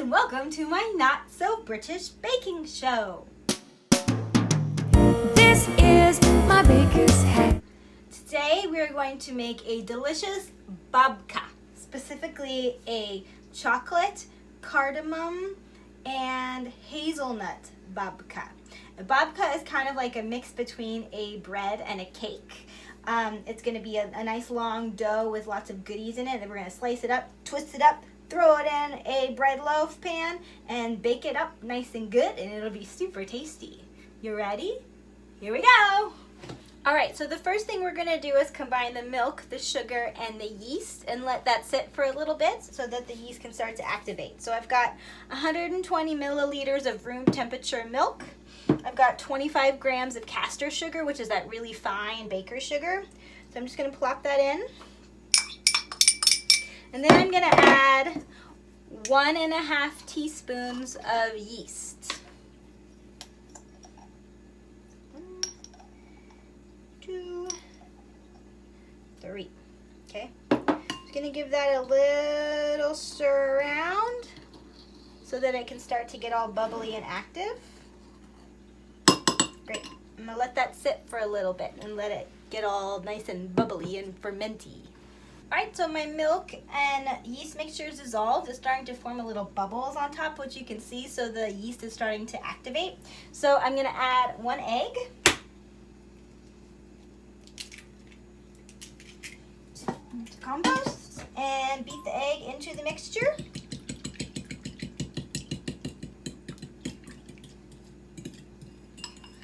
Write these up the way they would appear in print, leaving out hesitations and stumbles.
and welcome to my Not So British Baking Show. This is my baker's hat. Today we are going to make a delicious babka, specifically a chocolate, cardamom, and hazelnut babka. A babka is kind of like a mix between a bread and a cake. It's going to be a nice long dough with lots of goodies in it. Then we're going to slice it up, twist it up, throw it in a bread loaf pan, and bake it up nice and good, and it'll be super tasty. You ready? Here we go! Alright, so the first thing we're going to do is combine the milk, the sugar, and the yeast and let that sit for a little bit so that the yeast can start to activate. So I've got 120 milliliters of room temperature milk. I've got 25 grams of castor sugar, which is that really fine baker's sugar. So I'm just going to plop that in. And then I'm going to add 1.5 teaspoons of yeast. 1, 2, 3. Okay. Just going to give that a little stir around so that it can start to get all bubbly and active. Great. I'm going to let that sit for a little bit and let it get all nice and bubbly and fermenty. Alright, so my milk and yeast mixture is dissolved. It's starting to form a little bubbles on top, which you can see, so the yeast is starting to activate. So I'm going to add 1 egg. To compost and beat the egg into the mixture.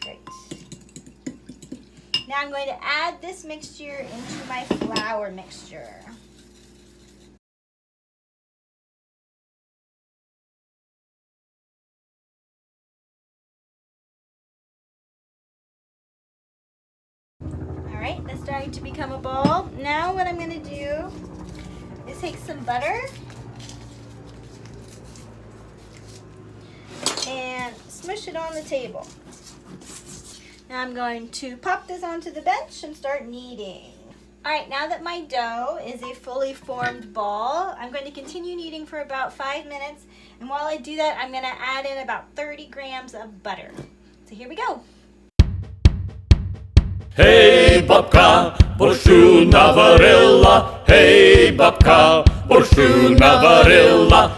Great. Now I'm going to add this mixture into my flour mixture. Alright, that's starting to become a ball. Now what I'm going to do is take some butter and smush it on the table. Now I'm going to pop this onto the bench and start kneading. Alright, now that my dough is a fully formed ball, I'm going to continue kneading for about 5 minutes. And while I do that, I'm going to add in about 30 grams of butter. So here we go. Hey, babka, борщу наварила, hey, babka, борщу наварила,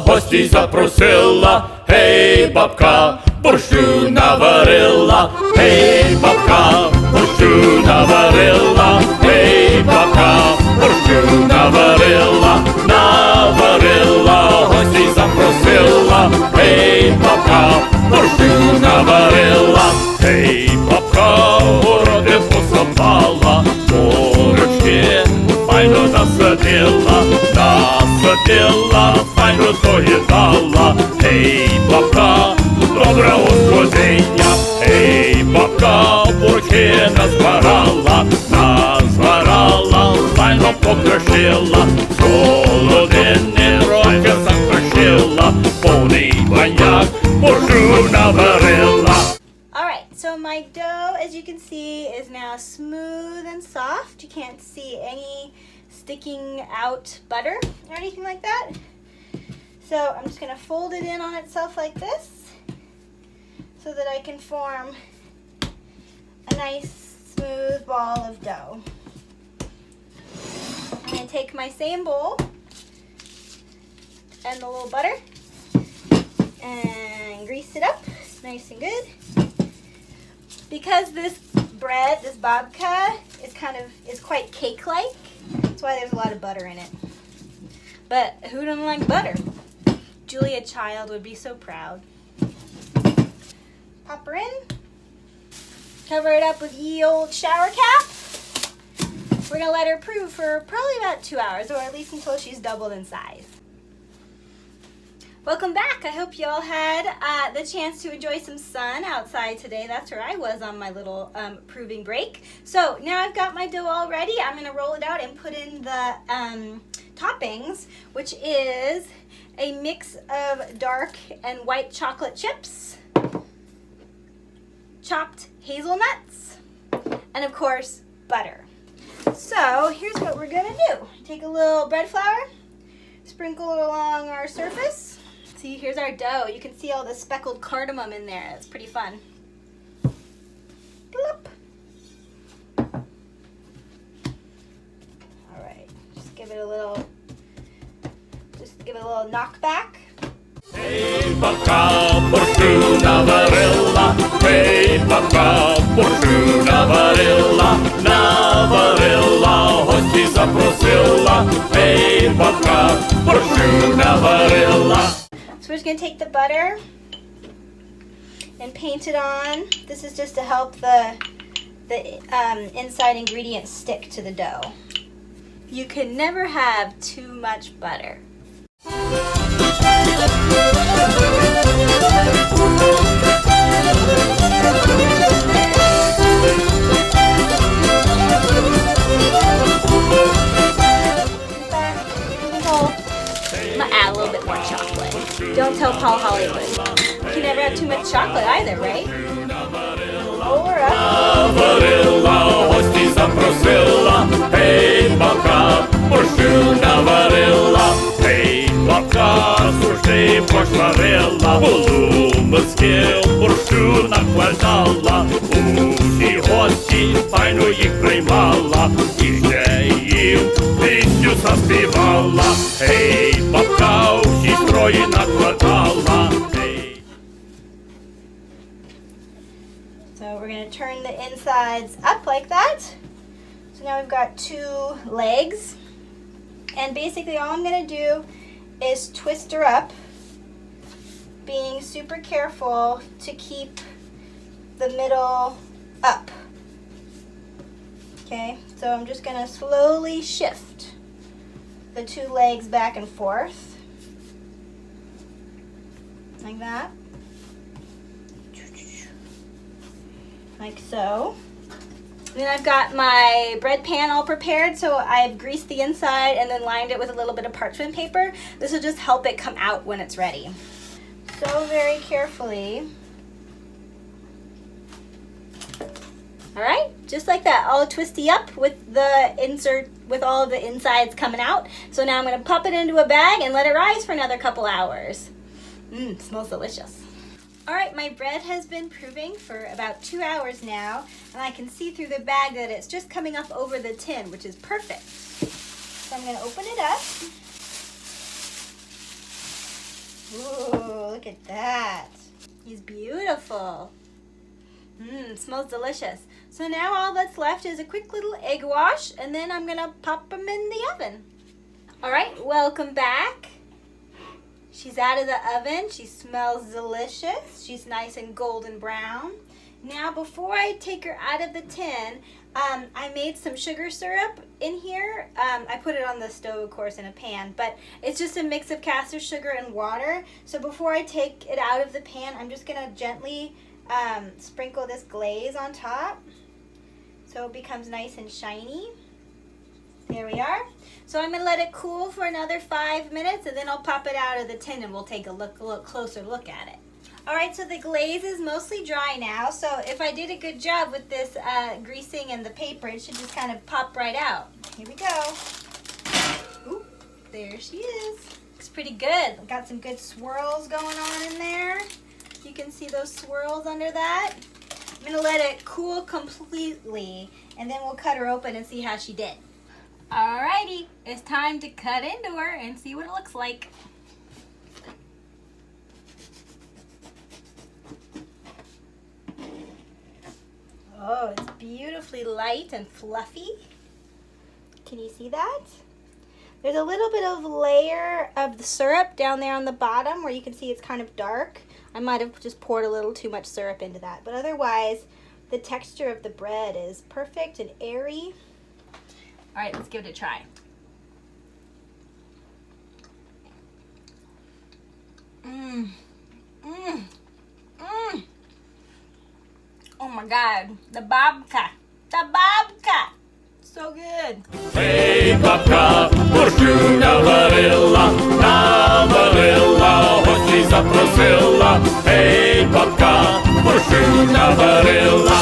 гостей запросила, hey, babka, борщу наварила, hey, babka, борщу наварила, hey, babka, борщу наварила, гостей запросила, hey, babka, борщу наварила. Ей, бабка, городи посапала, борочки файно насадила, файно доїдала. Ей, бабка, добра господиня, ей, бабка, борочки назбирала, файно покрашила, солодини трохи закришила, повний баняк борщу наварила. So my dough, as you can see, is now smooth and soft. You can't see any sticking out butter or anything like that. So I'm just going to fold it in on itself like this so that I can form a nice smooth ball of dough. I'm going to take my same bowl and the little butter and grease it up nice and good. Because this bread, this babka, is quite cake-like, that's why there's a lot of butter in it. But who doesn't like butter? Julia Child would be so proud. Pop her in. Cover it up with ye old shower cap. We're going to let her prove for probably about 2 hours, or at least until she's doubled in size. Welcome back. I hope you all had the chance to enjoy some sun outside today. That's where I was on my little proving break. So now I've got my dough all ready. I'm going to roll it out and put in the toppings, which is a mix of dark and white chocolate chips, chopped hazelnuts, and of course, butter. So here's what we're going to do. Take a little bread flour, sprinkle it along our surface. See, here's our dough. You can see all the speckled cardamom in there. It's pretty fun. Bloop. All right, just give it a little knockback. Ей, бабка, борщу наварила, ей, бабка, борщу наварила, наварила, гості запросила, ей, бабка, борщу наварила. So we're just gonna take the butter and paint it on. This is just to help the inside ingredients stick to the dough. You can never have too much butter. I'm gonna add a little bit more chocolate. Don't tell Paul Hollywood. You can never have too much chocolate either, right? Lower up. Наварила, гості запросила, ей, бабка, борщу наварила, ей, бабка, завжди пожарила, полумиски борщу накладала, усі гості файно їх приймала, і ще їм пісню заспівала, ей, бабка, усі строї накладала, ей. So we're going to turn the insides up like that. So now we've got two legs. And basically all I'm going to do is twist her up, being super careful to keep the middle up. Okay, so I'm just going to slowly shift the two legs back and forth. Like that. Like so. Then I've got my bread pan all prepared, so I've greased the inside and then lined it with a little bit of parchment paper. This will just help it come out when it's ready. So very carefully. All right, just like that, all twisty up with with all of the insides coming out. So now I'm gonna pop it into a bag and let it rise for another couple hours. Smells delicious. All right, my bread has been proving for about 2 hours now, and I can see through the bag that it's just coming up over the tin, which is perfect. So I'm gonna open it up. Ooh, look at that. He's beautiful. Smells delicious. So now all that's left is a quick little egg wash, and then I'm gonna pop them in the oven. All right, welcome back. She's out of the oven. She smells delicious. She's nice and golden brown. Now, before I take her out of the tin, I made some sugar syrup in here. I put it on the stove, of course, in a pan, but it's just a mix of caster sugar and water. So before I take it out of the pan, I'm just gonna gently sprinkle this glaze on top so it becomes nice and shiny. There we are. So I'm going to let it cool for another 5 minutes, and then I'll pop it out of the tin and we'll take a closer look at it. Alright, so the glaze is mostly dry now, so if I did a good job with this greasing and the paper, it should just kind of pop right out. Here we go. Ooh, there she is. Looks pretty good. Got some good swirls going on in there. You can see those swirls under that. I'm going to let it cool completely, and then we'll cut her open and see how she did. Alrighty, it's time to cut into her and see what it looks like. Oh, it's beautifully light and fluffy. Can you see that? There's a little bit of layer of the syrup down there on the bottom where you can see it's kind of dark. I might have just poured a little too much syrup into that, but otherwise the texture of the bread is perfect and airy. All right, let's give it a try. Oh my God, the babka, so good. Ей, бабка, борщу наварила, наварила, гості запросила. Ей, бабка, борщу наварила.